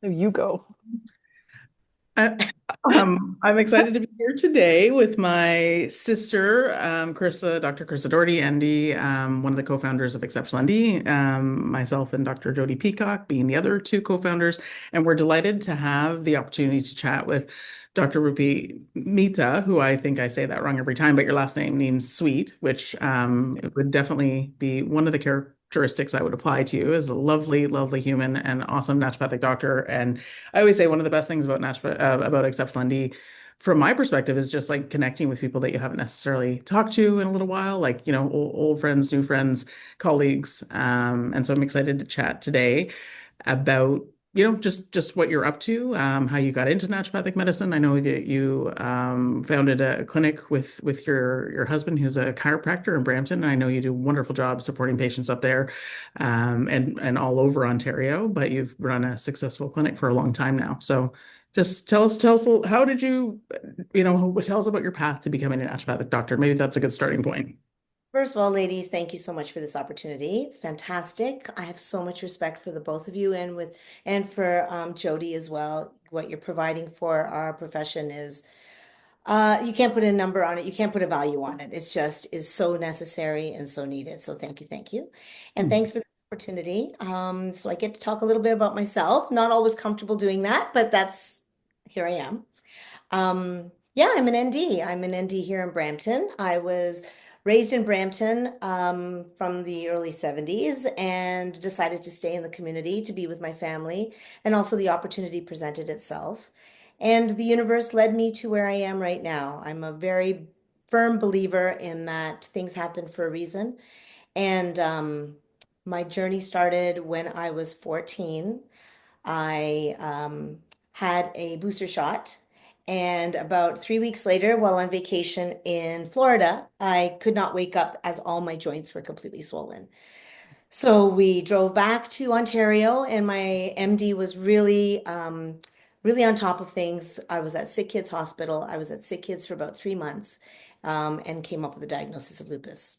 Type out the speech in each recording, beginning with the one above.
There you go. I, I'm excited to be here today with my sister, Dr. Carissa Doherty, ND, one of the co-founders of Exceptional ND, myself and Dr. Jody Peacock being the other two co-founders. And we're delighted to have the opportunity to chat with Dr. Rupi Mitha, who I think I say that wrong every time, but your last name means sweet, which it would definitely be one of the characteristics I would apply to you as a lovely, lovely human and awesome naturopathic doctor. And I always say one of the best things about about Exceptional ND, from my perspective, is just like connecting with people that you haven't necessarily talked to in a little while, like old friends, new friends, colleagues. And so I'm excited to chat today about just what you're up to, how you got into naturopathic medicine. I know that you founded a clinic with your husband, who's a chiropractor in Brampton. And I know you do a wonderful job supporting patients up there, and all over Ontario. But you've run a successful clinic for a long time now. So just tell us, how did you, tell us about your path to becoming a naturopathic doctor. Maybe that's a good starting point. First of all, ladies, thank you so much for this opportunity. It's fantastic. I have so much respect for the both of you and for Jody as well. What you're providing for our profession is you can't put a number on it. You can't put a value on it. It's just is so necessary and so needed. So thank you, thank you. And thanks for the opportunity. So I get to talk a little bit about myself. Not always comfortable doing that, but that's here I am. Yeah, I'm an ND. I'm an ND here in Brampton. I was raised in Brampton from the early 70s and decided to stay in the community to be with my family. And also the opportunity presented itself. And the universe led me to where I am right now. I'm a very firm believer in that things happen for a reason. And my journey started when I was 14. I had a booster shot. And about 3 weeks later, while on vacation in Florida, I could not wake up as all my joints were completely swollen. So we drove back to Ontario, and my MD was really on top of things. I was at Sick Kids Hospital. I was at Sick Kids for about 3 months, and came up with a diagnosis of lupus.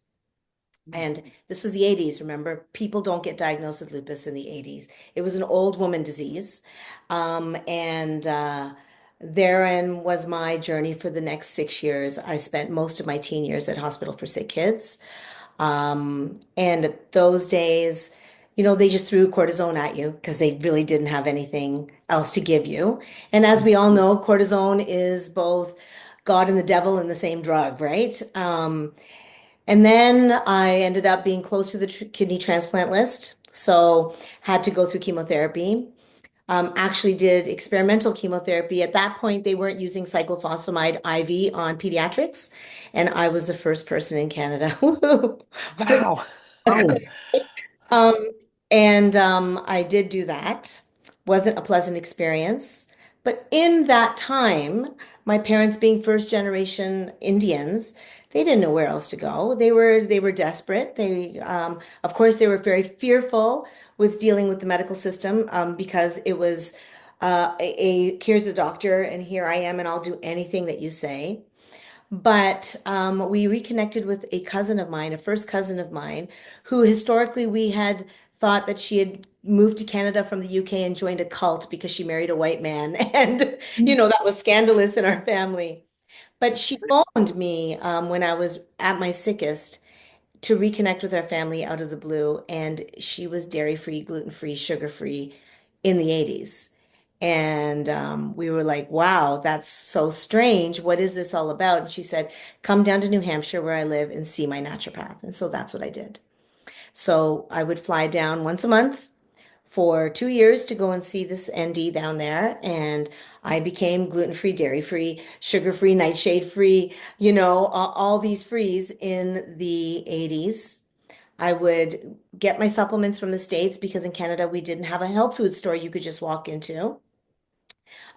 And this was the 80s, remember? People don't get diagnosed with lupus in the 80s. It was an old woman disease. And therein was my journey for the next 6 years. I spent most of my teen years at Hospital for Sick Kids. And those days, they just threw cortisone at you because they really didn't have anything else to give you. And as we all know, cortisone is both God and the devil in the same drug, right? And then I ended up being close to the tr kidney transplant list, so had to go through chemotherapy. Actually did experimental chemotherapy. At that point, they weren't using cyclophosphamide IV on pediatrics, and I was the first person in Canada. Wow. Oh, Um, and I did do that. Wasn't a pleasant experience. But in that time, my parents being first generation Indians, they didn't know where else to go. They were desperate. Of course, they were very fearful with dealing with the medical system because it was here's the doctor and here I am and I'll do anything that you say. But we reconnected with a cousin of mine, a first cousin of mine, who historically we had thought that she had moved to Canada from the UK and joined a cult because she married a white man. And, that was scandalous in our family. But she phoned me when I was at my sickest to reconnect with our family out of the blue. And she was dairy-free, gluten-free, sugar-free in the 80s. And we were like, wow, that's so strange. What is this all about? And she said, come down to New Hampshire where I live and see my naturopath. And so that's what I did. So I would fly down once a month for 2 years to go and see this ND down there. And I became gluten-free, dairy-free, sugar-free, nightshade-free, all these frees in the 80s. I would get my supplements from the States because in Canada we didn't have a health food store you could just walk into,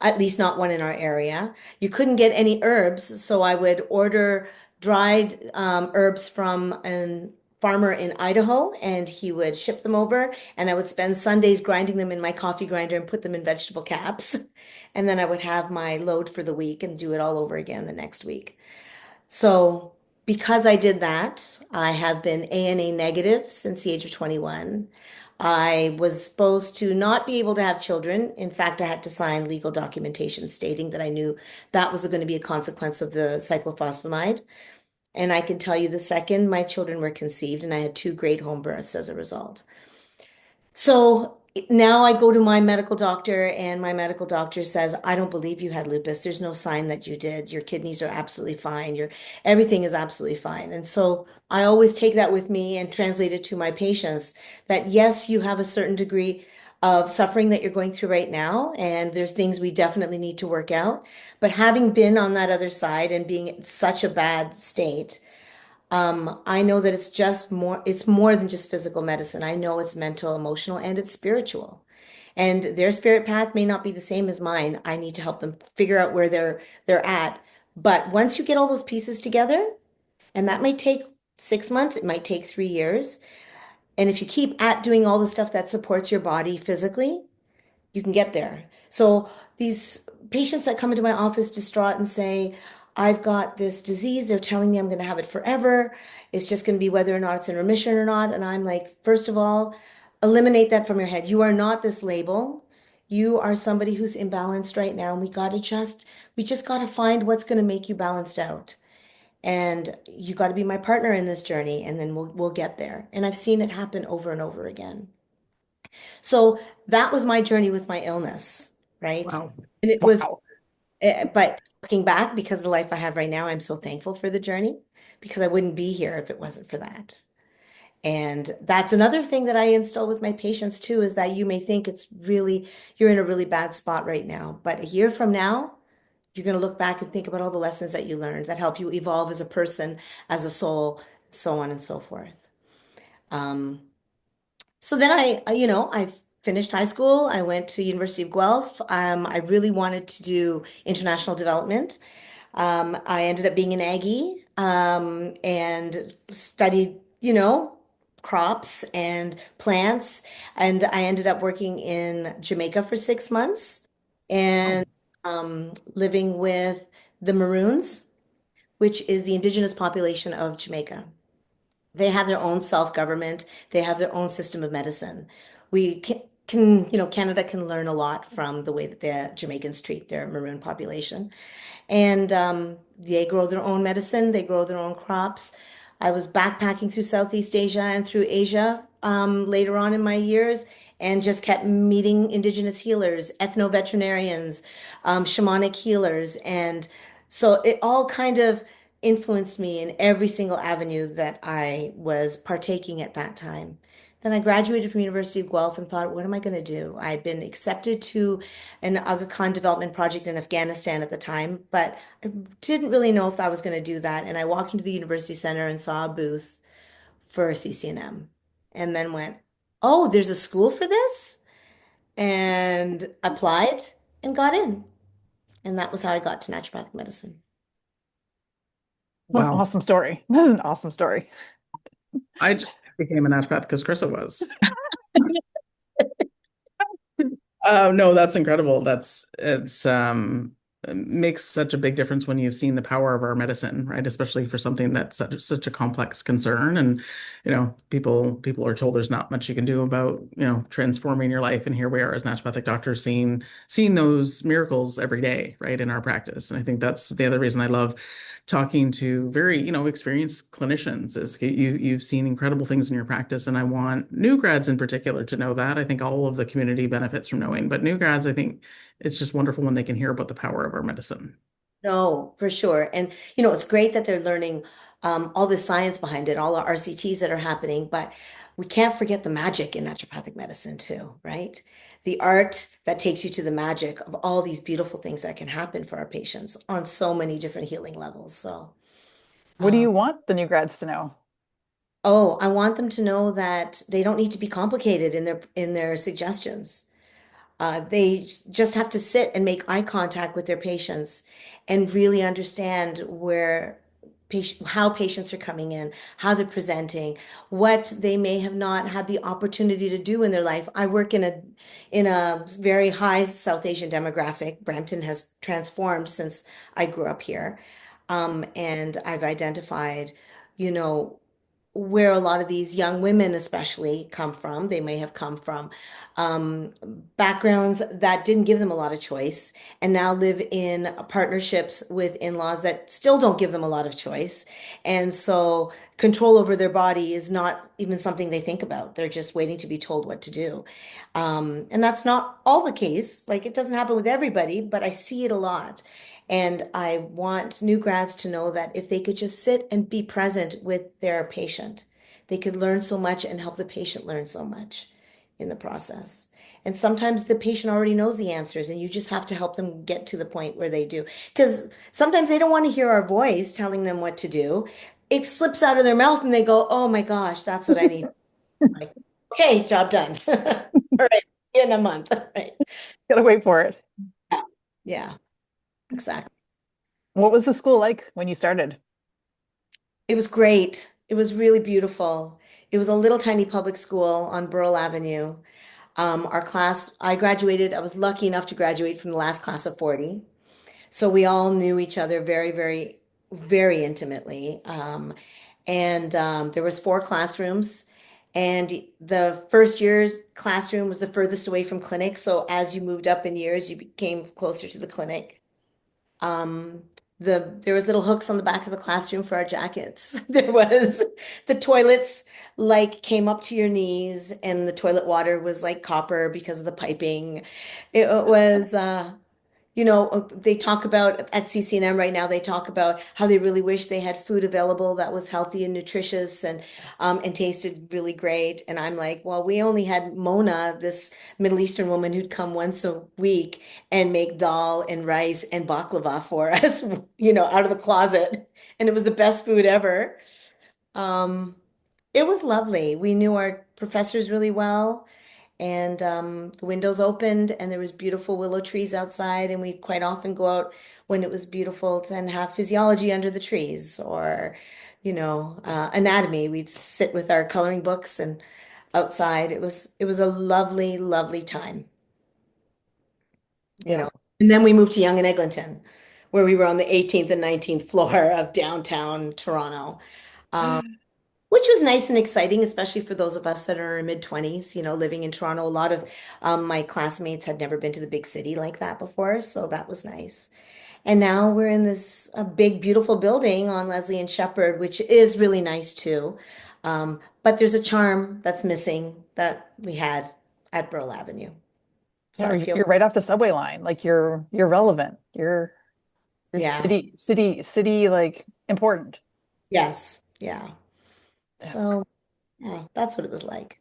at least not one in our area. You couldn't get any herbs, so I would order dried herbs from a farmer in Idaho, and he would ship them over, and I would spend Sundays grinding them in my coffee grinder and put them in vegetable caps. And then I would have my load for the week and do it all over again the next week. So because I did that, I have been ANA negative since the age of 21. I was supposed to not be able to have children. In fact, I had to sign legal documentation stating that I knew that was going to be a consequence of the cyclophosphamide. And I can tell you the second my children were conceived, and I had two great home births as a result. So now I go to my medical doctor, and my medical doctor says, I don't believe you had lupus. There's no sign that you did. Your kidneys are absolutely fine. Your everything is absolutely fine. And so I always take that with me and translate it to my patients that yes, you have a certain degree of suffering that you're going through right now, and there's things we definitely need to work out. But having been on that other side and being in such a bad state, I know that it's more than just physical medicine. I know it's mental, emotional, and it's spiritual. And their spirit path may not be the same as mine. I need to help them figure out where they're at. But once you get all those pieces together, and that might take 6 months, it might take 3 years. And if you keep at doing all the stuff that supports your body physically, you can get there. So these patients that come into my office distraught and say, I've got this disease, they're telling me I'm going to have it forever. It's just going to be whether or not it's in remission or not. And I'm like, first of all, eliminate that from your head. You are not this label. You are somebody who's imbalanced right now. And we just got to find what's going to make you balanced out. And you got to be my partner in this journey, and then we'll get there. And I've seen it happen over and over again. So that was my journey with my illness, right? Wow. And it was, Wow. but looking back, because of the life I have right now, I'm so thankful for the journey because I wouldn't be here if it wasn't for that. And that's another thing that I instill with my patients too, is that you may think you're in a really bad spot right now, but a year from now, you're going to look back and think about all the lessons that you learned that help you evolve as a person, as a soul, so on and so forth. Um, So then I finished high school. I went to University of Guelph. I really wanted to do international development. I ended up being an Aggie, and studied, crops and plants. And I ended up working in Jamaica for 6 months Wow. and living with the Maroons, which is the indigenous population of Jamaica. They have their own self-government. They have their own system of medicine. We Canada can learn a lot from the way that the Jamaicans treat their maroon population. And they grow their own medicine, they grow their own crops. I was backpacking through Southeast Asia and through Asia later on in my years and just kept meeting indigenous healers, ethno-veterinarians, shamanic healers. And so it all kind of influenced me in every single avenue that I was partaking at that time. Then I graduated from University of Guelph and thought, what am I going to do? I'd been accepted to an Aga Khan development project in Afghanistan at the time, but I didn't really know if I was going to do that. And I walked into the university center and saw a booth for CCNM and then went, oh, there's a school for this? And applied and got in. And that was how I got to naturopathic medicine. What an Wow. awesome story. This is an awesome story. I just became a naturopath because Carissa was. No, that's incredible. It makes such a big difference when you've seen the power of our medicine, right? Especially for something that's such a complex concern. And, people are told there's not much you can do about, transforming your life. And here we are as naturopathic doctors seeing those miracles every day, right, in our practice. And I think that's the other reason I love talking to very, experienced clinicians is you've seen incredible things in your practice. And I want new grads in particular to know that. I think all of the community benefits from knowing, but new grads, I think it's just wonderful when they can hear about the power of our medicine. No, for sure. And it's great that they're learning all the science behind it, all the RCTs that are happening, but we can't forget the magic in naturopathic medicine too, right? The art that takes you to the magic of all these beautiful things that can happen for our patients on so many different healing levels. So, What do um, you want the new grads to know? oh, I want them to know that they don't need to be complicated in their suggestions. They just have to sit and make eye contact with their patients and really understand how patients are coming in, how they're presenting, what they may have not had the opportunity to do in their life. I work in a very high South Asian demographic. Brampton has transformed since I grew up here. And I've identified, you know, where a lot of these young women especially come from. They may have come from um, backgrounds that didn't give them a lot of choice and now live in partnerships with in-laws that still don't give them a lot of choice. And so control over their body is not even something they think about. They're just waiting to be told what to do. And that's not all the case. Like it doesn't happen with everybody, but I see it a lot. And I want new grads to know that if they could just sit and be present with their patient, they could learn so much and help the patient learn so much in the process. And sometimes the patient already knows the answers, and you just have to help them get to the point where they do. Because sometimes they don't want to hear our voice telling them what to do. It slips out of their mouth, and they go, "Oh my gosh, that's what I need." Like, okay, job done. All right, in a month. Right. Gotta wait for it. Yeah, yeah, exactly. What was the school like when you started? It was great. It was really beautiful. It was a little tiny public school on Burrell Avenue. Our class, I graduated, I was lucky enough to graduate from the last class of 40. So we all knew each other very, very, very intimately. And there was four classrooms. And the first year's classroom was the furthest away from clinic. So as you moved up in years, you became closer to the clinic. Um, there was little hooks on the back of the classroom for our jackets. There was the toilets like came up to your knees, and the toilet water was like copper because of the piping. It was they talk about at CCNM right now, they talk about how they really wish they had food available that was healthy and nutritious and tasted really great. And I'm like, well, we only had Mona, this Middle Eastern woman who'd come once a week and make dal and rice and baklava for us, out of the closet. And it was the best food ever. Um, it was lovely. We knew our professors really well. And the windows opened, and there was beautiful willow trees outside, and we quite often go out when it was beautiful and have physiology under the trees, or anatomy. We'd sit with our coloring books and outside. It was a lovely, lovely time, you Yeah. know. And then we moved to Yonge and Eglinton, where we were on the 18th and 19th floor of downtown Toronto. Um, which was nice and exciting, especially for those of us that are in mid-20s, living in Toronto. A lot of my classmates had never been to the big city like that before, so that was nice. And now we're in this big, beautiful building on Leslie and Shepherd, which is really nice too. But there's a charm that's missing that we had at Burl Avenue. So Yeah, I feel, you're right off the subway line. Like you're relevant. You're yeah, city like important. yes, yeah. Yeah. So yeah, that's what it was like.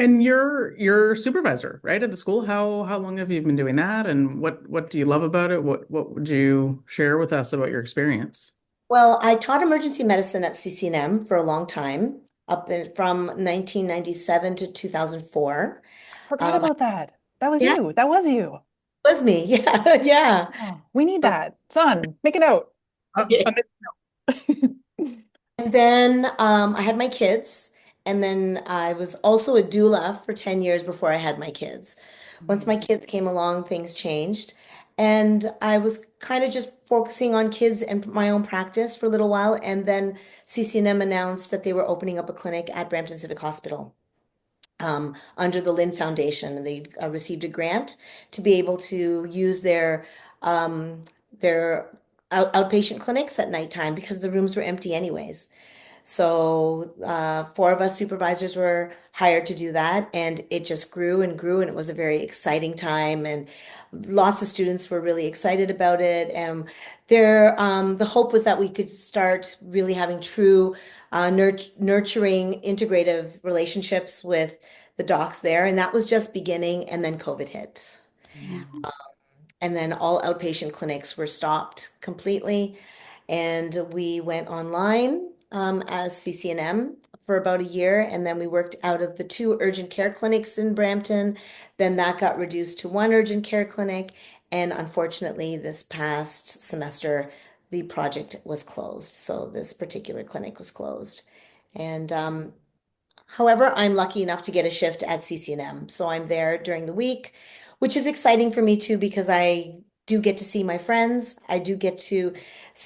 And you're supervisor, right, at the school. How long have you been doing that? And what do you love about it? What would you share with us about your experience? Well, I taught emergency medicine at CCNM for a long time, from 1997 to 2004. Forgot about that. That was Yeah, it you. That was you. was me. Yeah, yeah. Oh, we need that. Son, make it out. I And then I had my kids, and then I was also a doula for 10 years before I had my kids. Once Mhm. my kids came along, things changed. And I was kind of just focusing on kids and my own practice for a little while. And then CCNM announced that they were opening up a clinic at Brampton Civic Hospital, under the Lynn Foundation. And they received a grant to be able to use um, their outpatient clinics at nighttime because the rooms were empty anyways. So four of us supervisors were hired to do that, and it just grew and grew, and it was a very exciting time, and lots of students were really excited about it. And the hope was that we could start really having true nurturing, integrative relationships with the docs there, and that was just beginning, and then COVID hit. Mhm. And then all outpatient clinics were stopped completely. And we went online as CCNM for about a year. And then we worked out of the two urgent care clinics in Brampton. Then that got reduced to one urgent care clinic. And unfortunately, this past semester, the project was closed. So this particular clinic was closed. And however, I'm lucky enough to get a shift at CCNM. So I'm there during the week, which is exciting for me too, because do get to see my friends. I do get to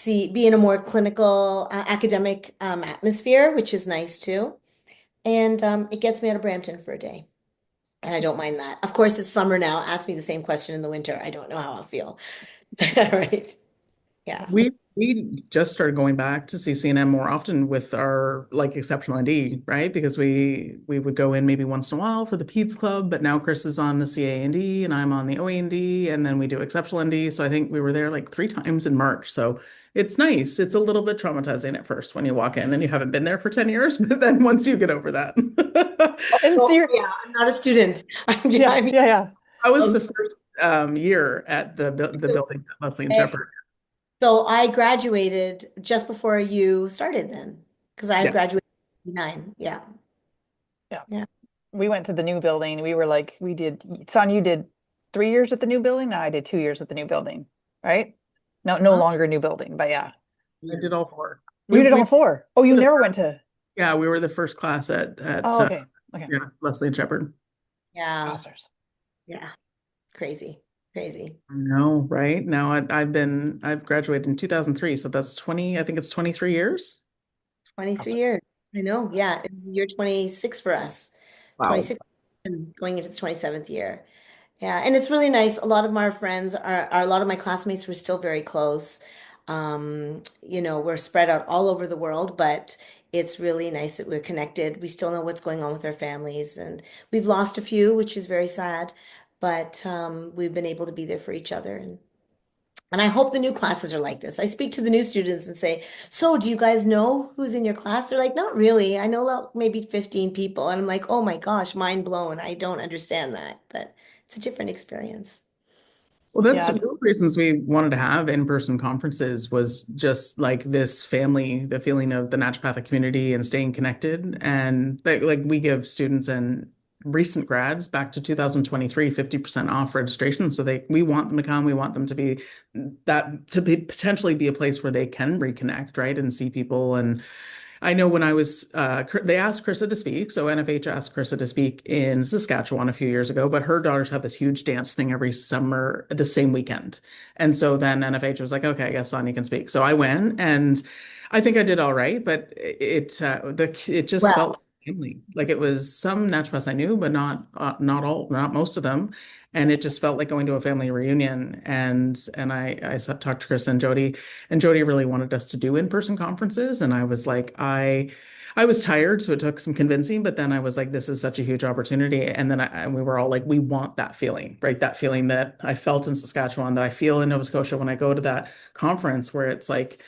be in a more clinical, academic atmosphere, which is nice too. And it gets me out of Brampton for a day. And I don't mind that. Of course, it's summer now. Ask me the same question in the winter. I don't know how I'll feel. Right. Yeah. We just started going back to CCNM more often with our like exceptional ND, right? Because we would go in maybe once in a while for the Peds Club, but now Chris is on the CA&D and I'm on the OA&D, and then we do exceptional ND. So I think we were there like 3 times in March. So it's nice. It's a little bit traumatizing at first when you walk in and you haven't been there for 10 years, but then once you get over that. And so Oh, you're, yeah, I'm not a student. yeah, I mean, yeah, yeah. I was the first year at the building at Leslie and Shepherd. so I graduated just before you started then, because I Yeah. graduated in 99. Yeah. Yeah. Yeah. We went to the new building. We were like, we did, Son, you did 3 years at the new building. No, I did 2 years at the new building, right? No, no Uh-huh. longer new building, but yeah. I did all four. You did We all four. Oh, you were the never went first. to, Yeah, we were the first class at oh, okay. Okay. yeah, Leslie and Shepherd. Yeah. Masters. Yeah. Crazy. Crazy. I know, right? Now I've graduated in 2003, so that's 20, I think it's 23 years. 23 Awesome. years. I know. Yeah. It's year 26 for us. Wow. 26 and going into the 27th year. Yeah, and it's really nice. A lot of my friends are a lot of my classmates were still very close. We're spread out all over the world, but it's really nice that we're connected. We still know what's going on with our families, and we've lost a few, which is very sad, but we've been able to be there for each other. And I hope the new classes are like this. I speak to the new students and say, "So, do you guys know who's in your class?" They're like, "Not really. I know about maybe 15 people." And I'm like, "Oh my gosh, mind blown. I don't understand that." But it's a different experience. Well, that's Yeah. one of the reasons we wanted to have in-person conferences was just like this family, the feeling of the naturopathic community and staying connected. And like we give students and recent grads back to 2023, 50% off registration. So we want them to come. We want them to be potentially be a place where they can reconnect, right? And see people. And I know when I was, they asked Carissa to speak. So NFH asked Carissa to speak in Saskatchewan a few years ago, but her daughters have this huge dance thing every summer, the same weekend. And so then NFH was like, okay, I guess Sonya can speak. So I went and I think I did all right, but it just felt Well, like family. Like it was some naturopaths I knew, but not all, not most of them. And it just felt like going to a family reunion. And I talked to Chris and Jody really wanted us to do in-person conferences. And I was like, I was tired, so it took some convincing, but then I was like, this is such a huge opportunity. And then and we were all like, we want that feeling, right? That feeling that I felt in Saskatchewan, that I feel in Nova Scotia when I go to that conference where it's like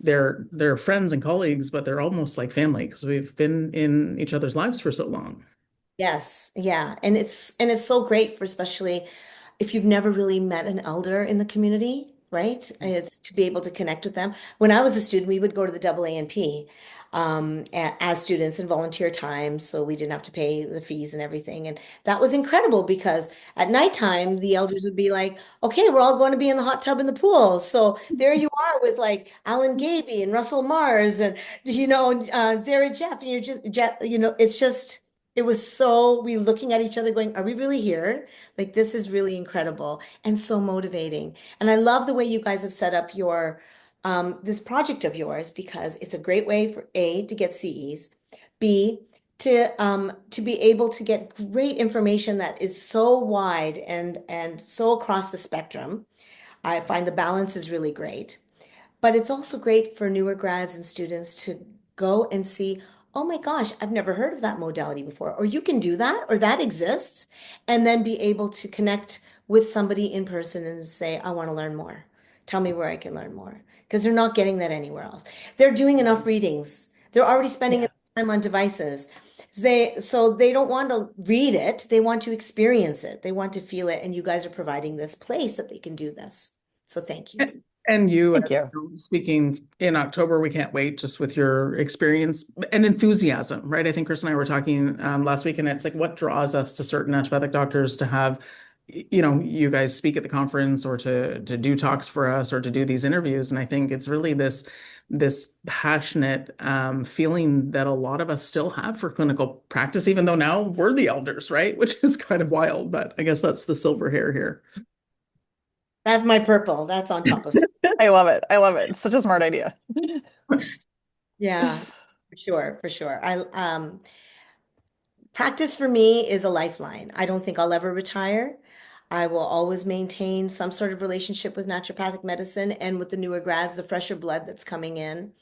they're friends and colleagues, but they're almost like family because we've been in each other's lives for so long. yes, yeah. And it's so great for especially if you've never really met an elder in the community, right? It's to be able to connect with them. When I was a student, we would go to the AANP as students and volunteer time, so we didn't have to pay the fees and everything. And that was incredible because at nighttime, the elders would be like, "Okay, we're all going to be in the hot tub in the pool." So there you are with like Alan Gaby and Russell Mars and Zara Jeff, and you're just it's just. It was so we looking at each other going, are we really here? Like this is really incredible and so motivating. And I love the way you guys have set up your this project of yours because it's a great way for A to get CEs, B to be able to get great information that is so wide and so across the spectrum. I find the balance is really great. But it's also great for newer grads and students to go and see, oh my gosh, I've never heard of that modality before. Or you can do that, or that exists, and then be able to connect with somebody in person and say, I want to learn more. Tell me where I can learn more. Because they're not getting that anywhere else. They're doing enough readings. They're already spending Yeah. enough time on devices. So they don't want to read it, they want to experience it. They want to feel it. And you guys are providing this place that they can do this. So thank you. And you, Thank you. speaking in October, we can't wait just with your experience and enthusiasm, right? I think Chris and I were talking last week, and it's like what draws us to certain naturopathic doctors to have, you guys speak at the conference or to do talks for us or to do these interviews. And I think it's really this passionate feeling that a lot of us still have for clinical practice, even though now we're the elders, right? Which is kind of wild, but I guess that's the silver hair here. That's my purple. That's on top of. I love it. I love it. It's such a smart idea. Yeah, for sure, for sure. Practice for me is a lifeline. I don't think I'll ever retire. I will always maintain some sort of relationship with naturopathic medicine and with the newer grads, the fresher blood that's coming in.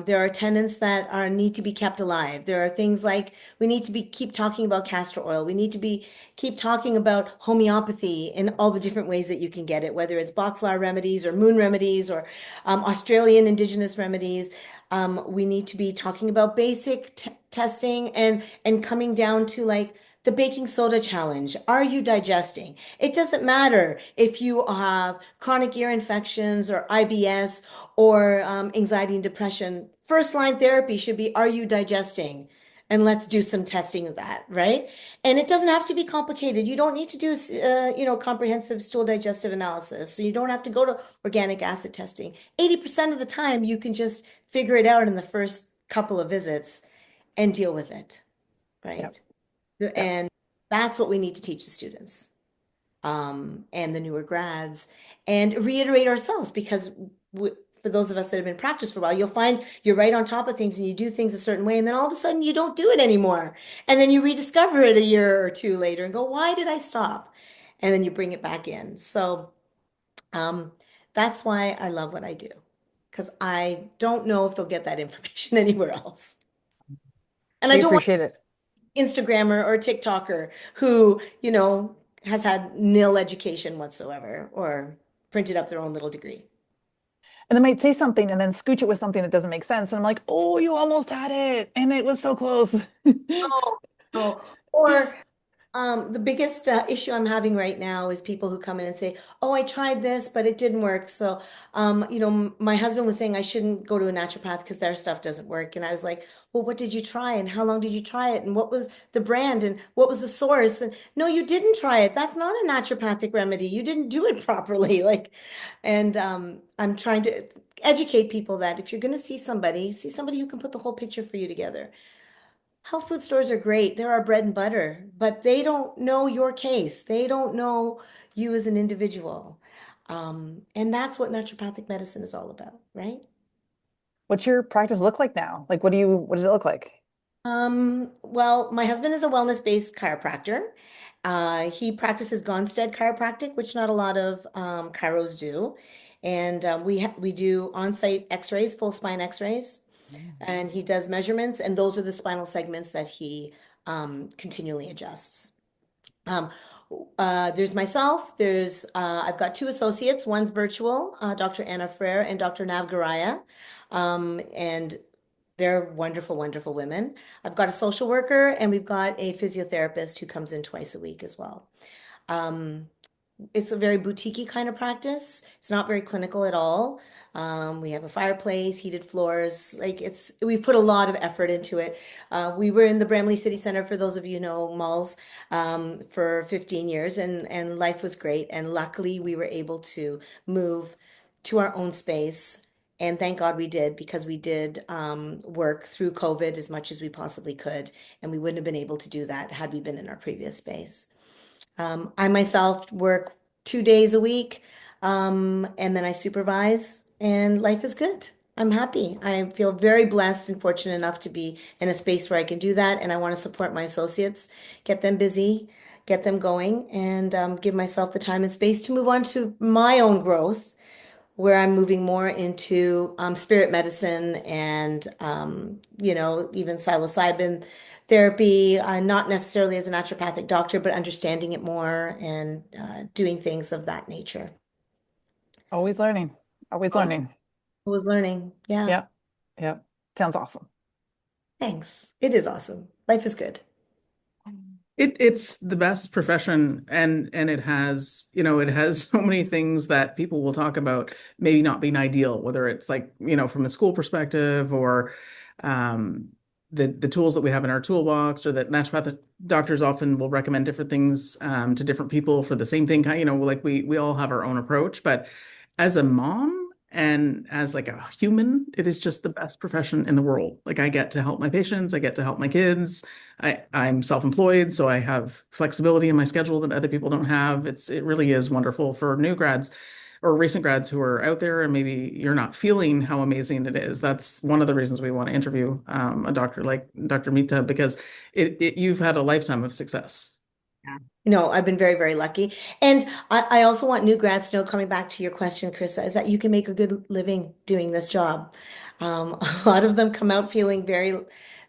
There are tenets that are need to be kept alive. There are things like we need to be keep talking about castor oil. We need to be keep talking about homeopathy in all the different ways that you can get it, whether it's Bach flower remedies or moon remedies or Australian indigenous remedies. We need to be talking about basic testing and coming down to like the baking soda challenge. Are you digesting? It doesn't matter if you have chronic ear infections or IBS or anxiety and depression. First line therapy should be, are you digesting? And let's do some testing of that, right? And it doesn't have to be complicated. You don't need to do, comprehensive stool digestive analysis. So you don't have to go to organic acid testing. 80% of the time, you can just figure it out in the first couple of visits and deal with it, Yep. right? Yep. And that's what we need to teach the students and the newer grads and reiterate ourselves because for those of us that have been practiced for a while, you'll find you're right on top of things and you do things a certain way, and then all of a sudden you don't do it anymore. And then you rediscover it a year or two later and go, why did I stop? And then you bring it back in. So um, that's why I love what I do because I don't know if they'll get that information anywhere else. And I We don't want appreciate it. Instagrammer or TikToker who, has had nil education whatsoever or printed up their own little degree. And they might say something and then scooch it with something that doesn't make sense. And I'm like, oh, you almost had it. And it was so close. Oh, oh. Or the biggest issue I'm having right now is people who come in and say, "Oh, I tried this, but it didn't work." So, my husband was saying I shouldn't go to a naturopath because their stuff doesn't work. And I was like, "Well, what did you try? And how long did you try it? And what was the brand? And what was the source?" And no, you didn't try it. That's not a naturopathic remedy. You didn't do it properly. And I'm trying to educate people that if you're going to see somebody who can put the whole picture for you together. Health food stores are great. They're our bread and butter, but they don't know your case. They don't know you as an individual. And that's what naturopathic medicine is all about, right? What's your practice look like now? Like, what does it look like? Well, my husband is a wellness-based chiropractor. He practices Gonstead chiropractic, which not a lot of chiros do. And we do on-site x-rays, full spine x-rays. And he does measurements, and those are the spinal segments that he continually adjusts. Um, there's myself. I've got two associates. One's virtual, Dr. Anna Frere and Dr. Nav Garaya, and they're wonderful, wonderful women. I've got a social worker, and we've got a physiotherapist who comes in twice a week as well. Um, it's a very boutique kind of practice. It's not very clinical at all. We have a fireplace, heated floors. We put a lot of effort into it. We were in the Bramley City Center, for those of you who know malls, for 15 years, and life was great. And luckily, we were able to move to our own space. And thank God we did because we did work through COVID as much as we possibly could. And we wouldn't have been able to do that had we been in our previous space. I myself work 2 days a week, and then I supervise, and life is good. I'm happy. I feel very blessed and fortunate enough to be in a space where I can do that, and I want to support my associates, get them busy, get them going, and give myself the time and space to move on to my own growth where I'm moving more into spirit medicine and even psilocybin therapy, not necessarily as a naturopathic doctor, but understanding it more and doing things of that nature. Always learning. Always Oh, learning. I was learning. Yeah. Yep. Yep. Sounds awesome. Thanks. It is awesome. Life is good. It's the best profession, and it has so many things that people will talk about maybe not being ideal, whether it's like, from a school perspective or um the tools that we have in our toolbox, or that naturopathic doctors often will recommend different things to different people for the same thing. Like we all have our own approach, but as a mom, And as like a human, it is just the best profession in the world. Like I get to help my patients, I get to help my kids. I'm self-employed, so I have flexibility in my schedule that other people don't have. It really is wonderful for new grads or recent grads who are out there and maybe you're not feeling how amazing it is. That's one of the reasons we want to interview a doctor like Dr. Mita because you've had a lifetime of success. Yeah. No, I've been very, very lucky. And I also want new grads to know, coming back to your question, Carissa, is that you can make a good living doing this job. A lot of them come out feeling very,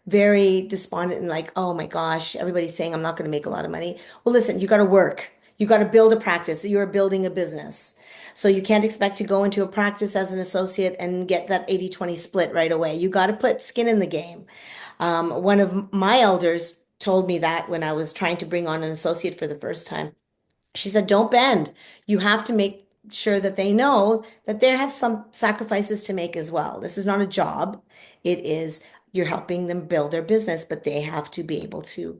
very despondent and like, oh my gosh, everybody's saying I'm not going to make a lot of money. Well, listen, you got to work. You got to build a practice. You're building a business. So you can't expect to go into a practice as an associate and get that 80-20 split right away. You got to put skin in the game. One of my elders told me that when I was trying to bring on an associate for the first time. She said, don't bend. You have to make sure that they know that they have some sacrifices to make as well. This is not a job. It is, you're helping them build their business, but they have to be able to,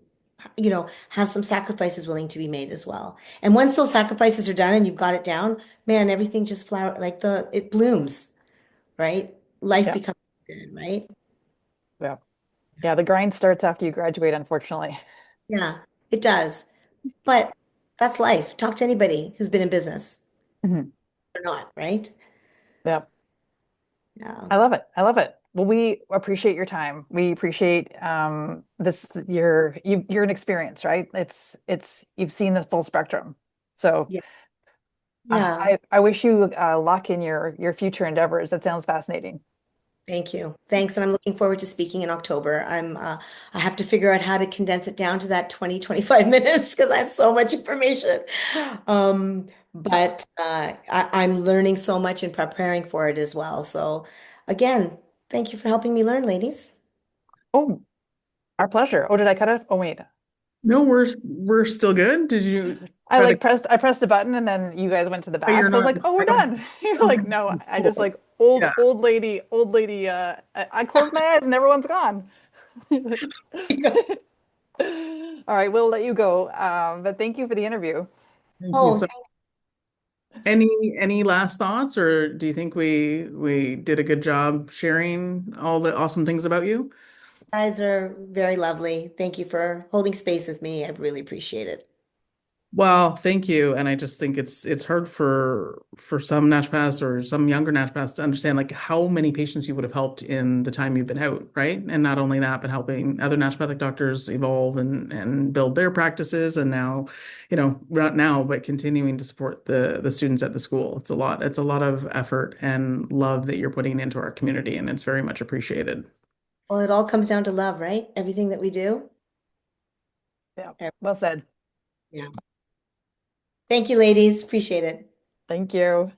have some sacrifices willing to be made as well. And once those sacrifices are done and you've got it down, man, everything just it blooms, right? Life Yeah. becomes good, right? Yeah. Yeah. The grind starts after you graduate, unfortunately. Yeah, it does. But that's life. Talk to anybody who's been in business Mhm. or not, right? Yeah. Yeah. I love it. I love it. Well, we appreciate your time. We appreciate this you're an experience, right? It's you've seen the full spectrum. So Yeah. Yeah. I wish you luck in your future endeavors. That sounds fascinating. Thank you. Thanks. And I'm looking forward to speaking in October. I have to figure out how to condense it down to that 20-25 minutes because I have so much information. But I'm learning so much and preparing for it as well. So again, thank you for helping me learn, ladies. Oh, our pleasure. Oh, did I cut it? Oh, wait. No, we're still good. Did you I try to? like pressed a button and then you guys went to the Oh, back. you're So I was not. like, oh, we're Oh, done. You're like, okay, no, I just cool. like Yeah. old lady, I closed my eyes and everyone's gone. All right, we'll let you go. But thank you for the interview. Thank you. Oh, So, any last thoughts, or do you think we did a good job sharing all the awesome things about you? you guys are very lovely. Thank you for holding space with me. I really appreciate it. Well, thank you. And I just think it's hard for some naturopaths or some younger naturopaths to understand like how many patients you would have helped in the time you've been out, right? And not only that, but helping other naturopathic doctors evolve and build their practices. And now, not now, but continuing to support the students at the school. It's a lot. It's a lot of effort and love that you're putting into our community, and it's very much appreciated. Well, it all comes down to love, right? Everything that we do. Yeah, well said. Yeah. Thank you, ladies. Appreciate it. Thank you.